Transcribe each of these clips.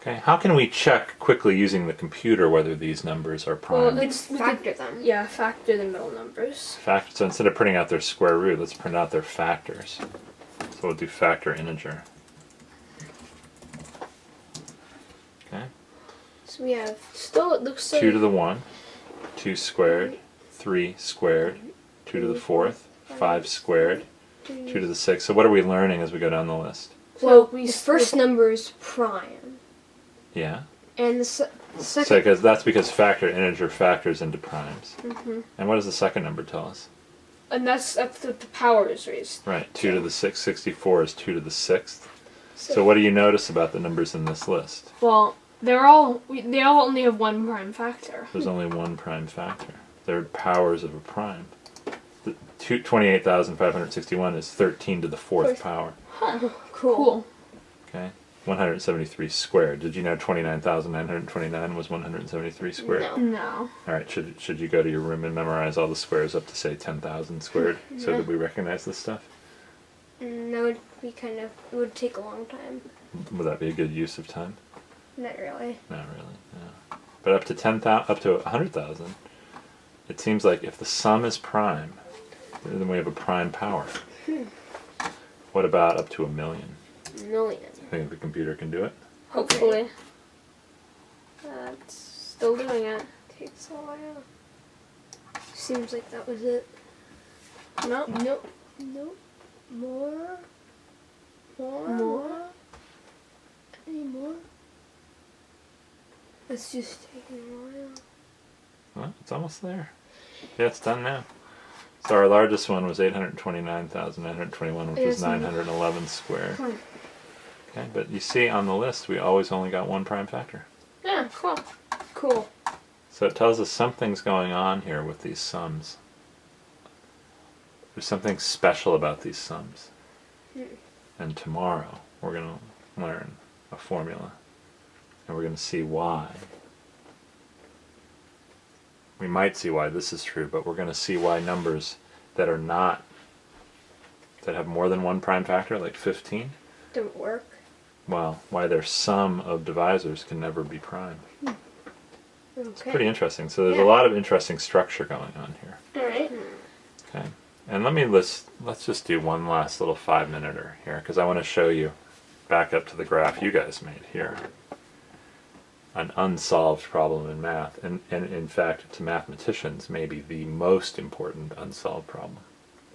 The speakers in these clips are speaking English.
Okay, how can we check quickly using the computer whether these numbers are prime? Well, factor them. Yeah, factor the middle numbers. So instead of printing out their square root, let's print out their factors. So we'll do factor integer. Okay. So we have Still, it looks like 2 to the 1, 2 squared, 3 squared, 2 to the 4th, 5 squared, 2 to the 6th. So what are we learning as we go down the list? well, the first number is prime, Yeah. and the So second. that's because factor integer factors into primes. And what does the second number tell us? and that's the power is raised. Right, 2 to the 6th, 64 is 2 to the 6th. So what do you notice about the numbers in this list? Well, they all only have one prime factor. There's only one prime factor. They're powers of a prime. The 28,561 is 13 to the 4th power. Cool. Okay, 173 squared. Did you know 29,929 was 173 squared? No. No. All right, should you go to your room and memorize all the squares up to say 10,000 squared so that we recognize this stuff? That would be it would take a long time. Would that be a good use of time? Not really. Not really. No. But up to 10,000, up to 100,000, it seems like if the sum is prime, then we have a prime power. What about up to 1,000,000? Million. Think the computer can do it? Hopefully. That's Still doing it. takes a while. Seems like that was it. No. Nope. Nope. More. Any more? It's just taking a while. Well, it's almost there. Yeah, it's done now. So our largest one was 829,921, which was 911 squared. Okay, but you see on the list we always only got one prime factor. Yeah, cool. Cool. So it tells us something's going on here with these sums. There's something special about these sums. And tomorrow we're going to learn a formula. And we're going to see why. We might see why this is true, but we're going to see why numbers that are not, that have more than one prime factor, like 15, Don't work. well, why their sum of divisors can never be prime. It's pretty interesting. So there's a lot of interesting structure going on here. Alright. Okay. And let's just do one last little 5-minuter here, because I want to show you, back up to the graph you guys made here, an unsolved problem in math, and in fact to mathematicians maybe the most important unsolved problem.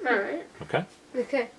Alright. Okay? Okay.